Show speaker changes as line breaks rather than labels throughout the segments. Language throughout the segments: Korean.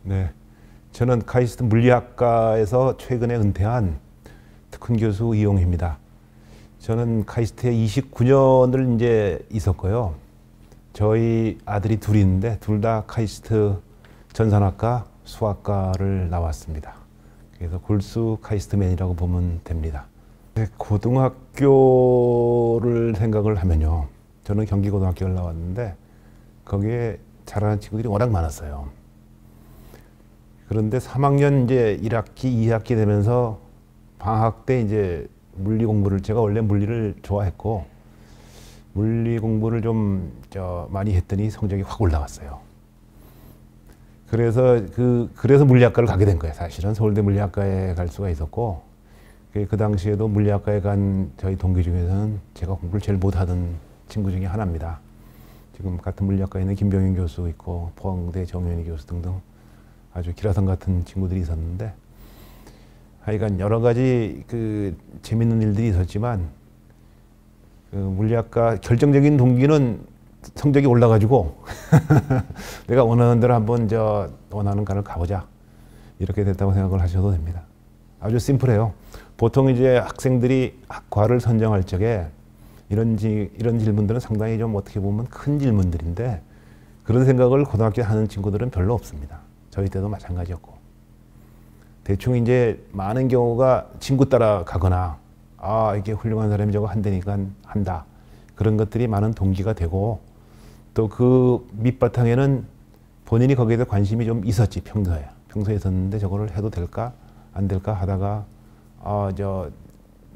네, 저는 카이스트 물리학과에서 최근에 은퇴한 특훈 교수 이용희입니다. 저는 카이스트에 29년을 이제 있었고요. 저희 아들이 둘이 있는데 둘 다 카이스트 전산학과 수학과를 나왔습니다. 그래서 골수 카이스트맨이라고 보면 됩니다. 고등학교를 생각을 하면요. 저는 경기고등학교를 나왔는데 거기에 잘하는 친구들이 워낙 많았어요. 그런데 3학년 이제 1학기, 2학기 되면서 방학 때 이제 물리 공부를, 제가 원래 물리를 좋아했고 물리 공부를 좀 많이 했더니 성적이 확 올라갔어요. 그래서 물리학과를 가게 된 거예요. 사실은 서울대 물리학과에 갈 수가 있었고 그 당시에도 물리학과에 간 저희 동기 중에서는 제가 공부를 제일 못하던 친구 중에 하나입니다. 지금 같은 물리학과에 있는 김병인 교수 있고 포항대 정현희 교수 등등 아주 기라성 같은 친구들이 있었는데 하여간 여러 가지 재밌는 일들이 있었지만 물리학과 결정적인 동기는 성적이 올라가지고 내가 원하는 대로 한번 원하는 과를 가보자 이렇게 됐다고 생각을 하셔도 됩니다. 아주 심플해요. 보통 이제 학생들이 과를 선정할 적에 이런 질문들은 상당히 좀 어떻게 보면 큰 질문들인데 그런 생각을 고등학교 하는 친구들은 별로 없습니다. 저희 때도 마찬가지였고 대충 이제 많은 경우가 친구 따라 가거나 이게 훌륭한 사람이 저거 한다니까 한다 그런 것들이 많은 동기가 되고 또 그 밑바탕에는 본인이 거기에 대해 관심이 좀 있었지. 평소에 있었는데 저거를 해도 될까 안 될까 하다가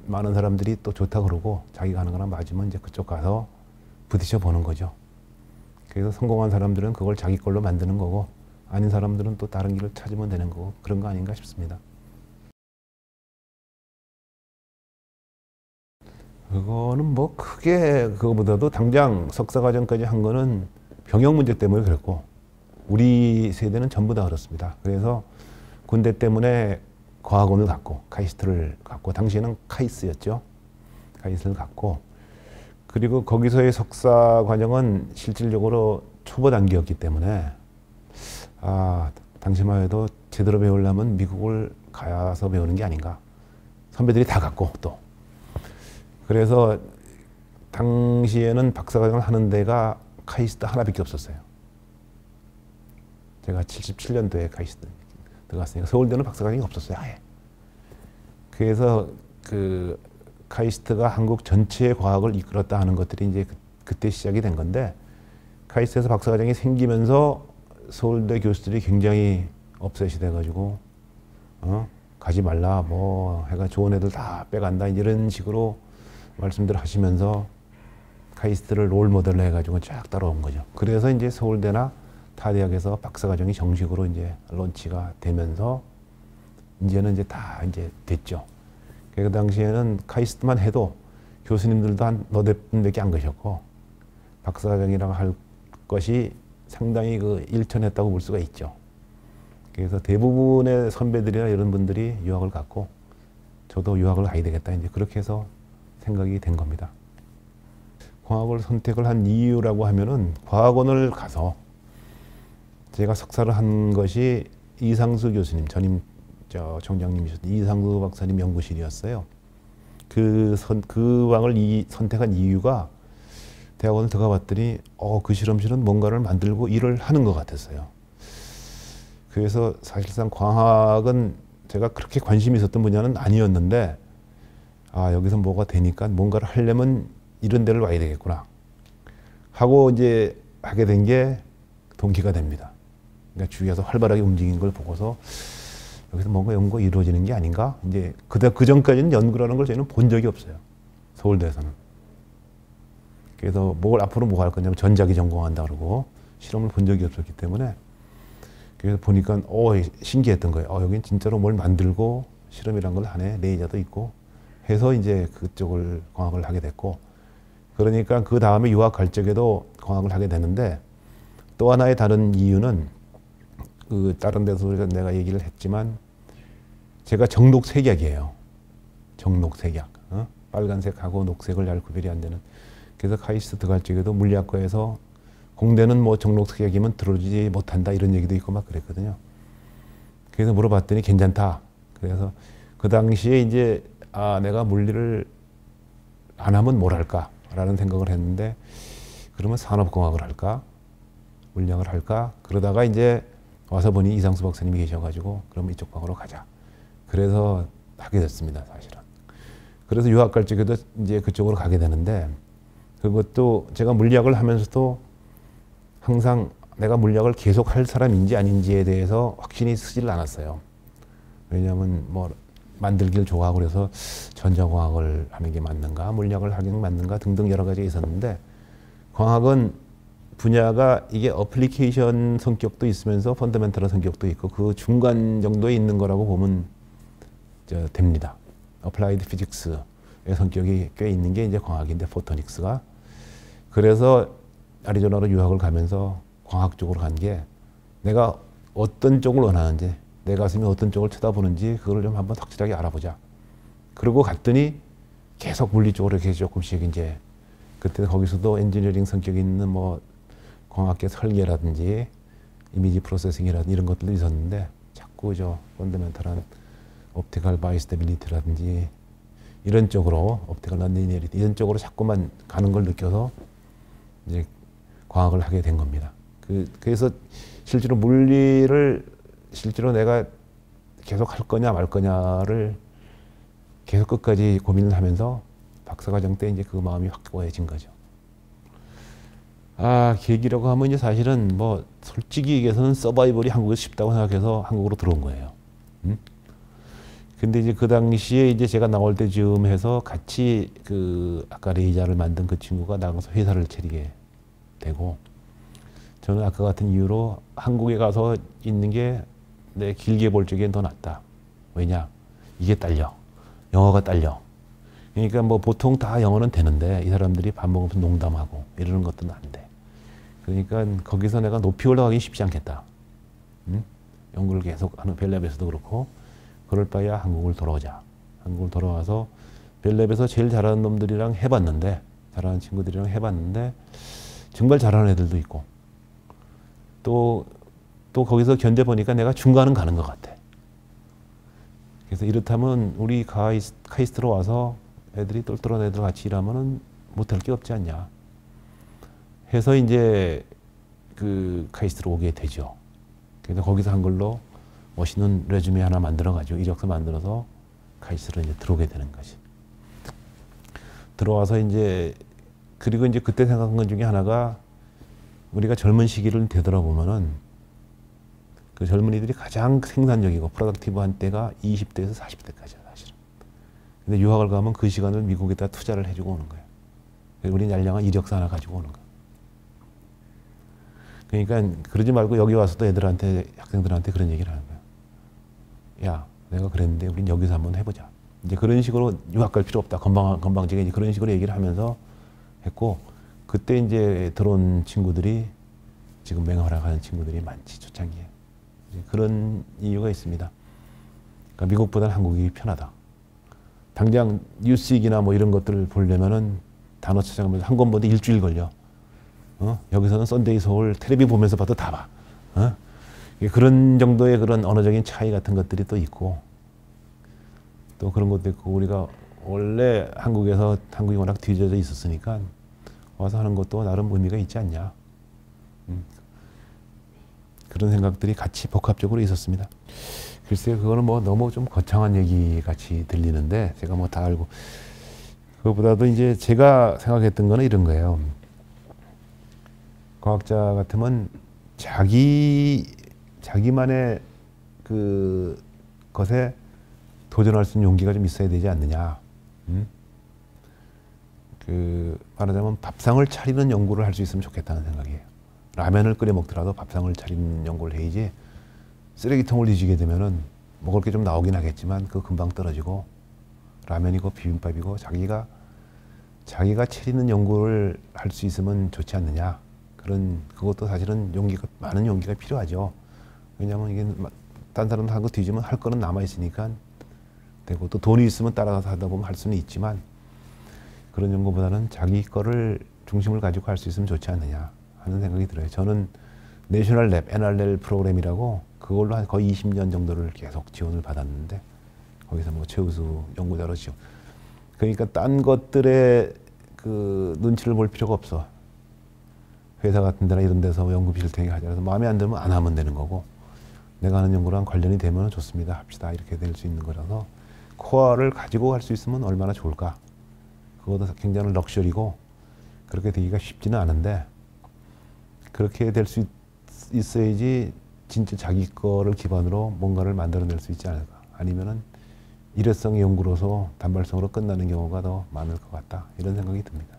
많은 사람들이 또 좋다 그러고 자기가 하는 거랑 맞으면 이제 그쪽 가서 부딪혀 보는 거죠. 그래서 성공한 사람들은 그걸 자기 걸로 만드는 거고 아닌 사람들은 또 다른 길을 찾으면 되는 거고 그런 거 아닌가 싶습니다. 그거는 뭐 크게 그거보다도 당장 석사과정까지 한 거는 병역 문제 때문에 그랬고 우리 세대는 전부 다 그렇습니다. 그래서 군대 때문에 과학원을 갔고 카이스트를 갔고 당시에는 카이스였죠. 카이스트를 갔고 그리고 거기서의 석사 과정은 실질적으로 초보 단계였기 때문에 당시만 해도 제대로 배우려면 미국을 가서 배우는 게 아닌가. 선배들이 다 갔고 또 그래서 당시에는 박사과정을 하는 데가 카이스트 하나밖에 없었어요. 제가 77년도에 카이스트 들어갔으니까 서울대는 박사과정이 없었어요. 아예. 그래서 카이스트가 한국 전체의 과학을 이끌었다 하는 것들이 이제 그때 시작이 된 건데 카이스트에서 박사과정이 생기면서 서울대 교수들이 굉장히 업셋이 돼가지고 가지 말라 뭐 해가 좋은 애들 다 빼간다 이런 식으로 말씀들 하시면서 카이스트를 롤 모델로 해가지고 쫙 따라온 거죠. 그래서 이제 서울대나 타 대학에서 박사과정이 정식으로 이제 론치가 되면서 이제는 이제 다 이제 됐죠. 그 당시에는 카이스트만 해도 교수님들도 한 너댓 분밖에 안 계셨고 박사과정이라고 할 것이 상당히 일천했다고 볼 수가 있죠. 그래서 대부분의 선배들이나 이런 분들이 유학을 갔고 저도 유학을 가야 되겠다 이제 그렇게 해서 생각이 된 겁니다. 과학을 선택을 한 이유라고 하면은 과학원을 가서 제가 석사를 한 것이 이상수 교수님, 전임 총장님이셨던 이상수 박사님 연구실이었어요. 그 방을 선택한 이유가 대학원을 들어가 봤더니 그 실험실은 뭔가를 만들고 일을 하는 것 같았어요. 그래서 사실상 과학은 제가 그렇게 관심이 있었던 분야는 아니었는데 여기서 뭐가 되니까 뭔가를 하려면 이런 데를 와야 되겠구나 하고 이제 하게 된 게 동기가 됩니다. 그러니까 주위에서 활발하게 움직이는 걸 보고서 여기서 뭔가 연구가 이루어지는 게 아닌가? 이제 그 전까지는 연구라는 걸 저희는 본 적이 없어요. 서울대에서는. 그래서 앞으로 뭐 할 거냐면 전자기 전공한다 그러고 실험을 본 적이 없었기 때문에 그래서 보니까 신기했던 거예요. 여긴 진짜로 뭘 만들고 실험이란 걸 하네. 레이저도 있고 해서 이제 그쪽을 광학을 하게 됐고 그러니까 그 다음에 유학 갈 적에도 광학을 하게 되는데 또 하나의 다른 이유는 다른 데서 내가 얘기를 했지만 제가 정녹색약이에요. 정녹색약. 빨간색하고 녹색을 잘 구별이 안 되는. 그래서 카이스트 들어갈 적에도 물리학과에서 공대는 뭐 정녹색약이면 들어오지 못한다 이런 얘기도 있고 막 그랬거든요. 그래서 물어봤더니 괜찮다. 그래서 그 당시에 이제 내가 물리를 안 하면 뭘 할까라는 생각을 했는데 그러면 산업공학을 할까? 물리학을 할까? 그러다가 이제 와서 보니 이상수 박사님이 계셔가지고 그럼 이쪽 방으로 가자. 그래서 하게 됐습니다, 사실은. 그래서 유학 갈 적에도 이제 그쪽으로 가게 되는데 그것도 제가 물리학을 하면서도 항상 내가 물리학을 계속 할 사람인지 아닌지에 대해서 확신이 서질 않았어요. 왜냐하면 뭐 만들기를 좋아하고 그래서 전자공학을 하는 게 맞는가, 물리학을 하는 게 맞는가 등등 여러 가지가 있었는데 광학은 분야가 이게 어플리케이션 성격도 있으면서 펀더멘털한 성격도 있고 그 중간 정도에 있는 거라고 보면 됩니다. 어플라이드 피직스의 성격이 꽤 있는 게 이제 광학인데 포토닉스가. 그래서 애리조나로 유학을 가면서 광학 쪽으로 간 게 내가 어떤 쪽을 원하는지 내 가슴이 어떤 쪽을 쳐다보는지 그걸 좀 한번 확실하게 알아보자. 그러고 갔더니 계속 물리 쪽으로 이렇게 조금씩 이제 그때 거기서도 엔지니어링 성격이 있는 뭐 광학계 설계라든지 이미지 프로세싱이라든지 이런 것들도 있었는데 자꾸 펀더멘털한 옵티컬 바이스테빌리티라든지 이런 쪽으로 옵티컬 넌리니어리티 이런 쪽으로 자꾸만 가는 걸 느껴서 이제 광학을 하게 된 겁니다. 그래서 실제로 물리를 실제로 내가 계속 할 거냐 말 거냐를 계속 끝까지 고민을 하면서 박사과정 때 이제 그 마음이 확고해진 거죠. 계기라고 하면 이제 사실은 뭐 솔직히 얘기해서는 서바이벌이 한국에서 쉽다고 생각해서 한국으로 들어온 거예요. 근데 이제 그 당시에 이제 제가 나올 때쯤 해서 같이 아까 레이저를 만든 그 친구가 나가서 회사를 차리게 되고 저는 아까 같은 이유로 한국에 가서 있는 게 내 길게 볼 적엔 더 낫다. 왜냐? 이게 딸려. 영어가 딸려. 그러니까 뭐 보통 다 영어는 되는데 이 사람들이 밥 먹으면서 농담하고 이러는 것들은 안 돼. 그러니까 거기서 내가 높이 올라가기 쉽지 않겠다. 연구를 계속 하는 벨랩에서도 그렇고 그럴 바에야 한국을 돌아오자. 한국을 돌아와서 벨랩에서 제일 잘하는 놈들이랑 해봤는데 잘하는 친구들이랑 해봤는데 정말 잘하는 애들도 있고 또 거기서 견뎌보니까 내가 중간은 가는 것 같아. 그래서 이렇다면 우리 카이스트로 와서 애들이 똘똘한 애들 같이 일하면은 못할 게 없지 않냐. 해서 이제 카이스트로 오게 되죠. 그래서 거기서 한글로 멋있는 레주메 하나 만들어가지고 이력서 만들어서 카이스트로 이제 들어오게 되는 거지. 들어와서 그리고 이제 그때 생각한 것 중에 하나가 우리가 젊은 시기를 되돌아보면은 그 젊은이들이 가장 생산적이고 프로덕티브한 때가 20대에서 40대까지야 사실은. 근데 유학을 가면 그 시간을 미국에다 투자를 해주고 오는 거예요. 우리는 얄량한 이력서 하나 가지고 오는 거예요. 그러니까 그러지 말고 여기 와서도 애들한테 학생들한테 그런 얘기를 하는 거예요. 야, 내가 그랬는데 우린 여기서 한번 해보자. 이제 그런 식으로 유학 갈 필요 없다. 건방지게 이제 그런 식으로 얘기를 하면서 했고 그때 이제 들어온 친구들이 지금 맹활약 하는 친구들이 많지 초창기에. 그런 이유가 있습니다. 그러니까 미국보다는 한국이 편하다. 당장 뉴스익이나 뭐 이런 것들을 보려면은 단어 찾아가면서 한 권 보는데 일주일 걸려. 여기서는 썬데이 서울 텔레비 보면서 봐도 다 봐. 그런 정도의 그런 언어적인 차이 같은 것들이 또 있고 또 그런 것도 있고 우리가 원래 한국이 워낙 뒤져져 있었으니까 와서 하는 것도 나름 의미가 있지 않냐. 그런 생각들이 같이 복합적으로 있었습니다. 글쎄요, 그거는 뭐 너무 좀 거창한 얘기 같이 들리는데 제가 뭐 다 알고 그것보다도 이제 제가 생각했던 거는 이런 거예요. 과학자 같으면 자기만의 것에 도전할 수 있는 용기가 좀 있어야 되지 않느냐. 말하자면 밥상을 차리는 연구를 할 수 있으면 좋겠다는 생각이에요. 라면을 끓여 먹더라도 밥상을 차리는 연구를 해야지 쓰레기통을 뒤지게 되면은 먹을 게 좀 나오긴 하겠지만 그거 금방 떨어지고 라면이고 비빔밥이고 자기가 차리는 연구를 할 수 있으면 좋지 않느냐. 그것도 사실은 많은 용기가 필요하죠. 왜냐하면 이게 딴 사람도 한 거 뒤지면 할 거는 남아있으니까 되고 또 돈이 있으면 따라가서 하다 보면 할 수는 있지만 그런 연구보다는 자기 거를 중심을 가지고 할 수 있으면 좋지 않느냐 하는 생각이 들어요. 저는 내셔널 랩, NRL 프로그램이라고 그걸로 한 거의 20년 정도를 계속 지원을 받았는데 거기서 뭐 최우수 연구자로 지원. 그러니까 딴 것들에 그 눈치를 볼 필요가 없어. 회사 같은 데나 이런 데서 연구 비실 테니까 하자. 그래서 마음에 안 들면 안 하면 되는 거고 내가 하는 연구랑 관련이 되면 좋습니다. 합시다. 이렇게 될 수 있는 거라서 코어를 가지고 갈 수 있으면 얼마나 좋을까. 그것도 굉장히 럭셔리고 그렇게 되기가 쉽지는 않은데 그렇게 될 수 있어야지 진짜 자기 거를 기반으로 뭔가를 만들어낼 수 있지 않을까. 아니면은 일회성 연구로서 단발성으로 끝나는 경우가 더 많을 것 같다. 이런 생각이 듭니다.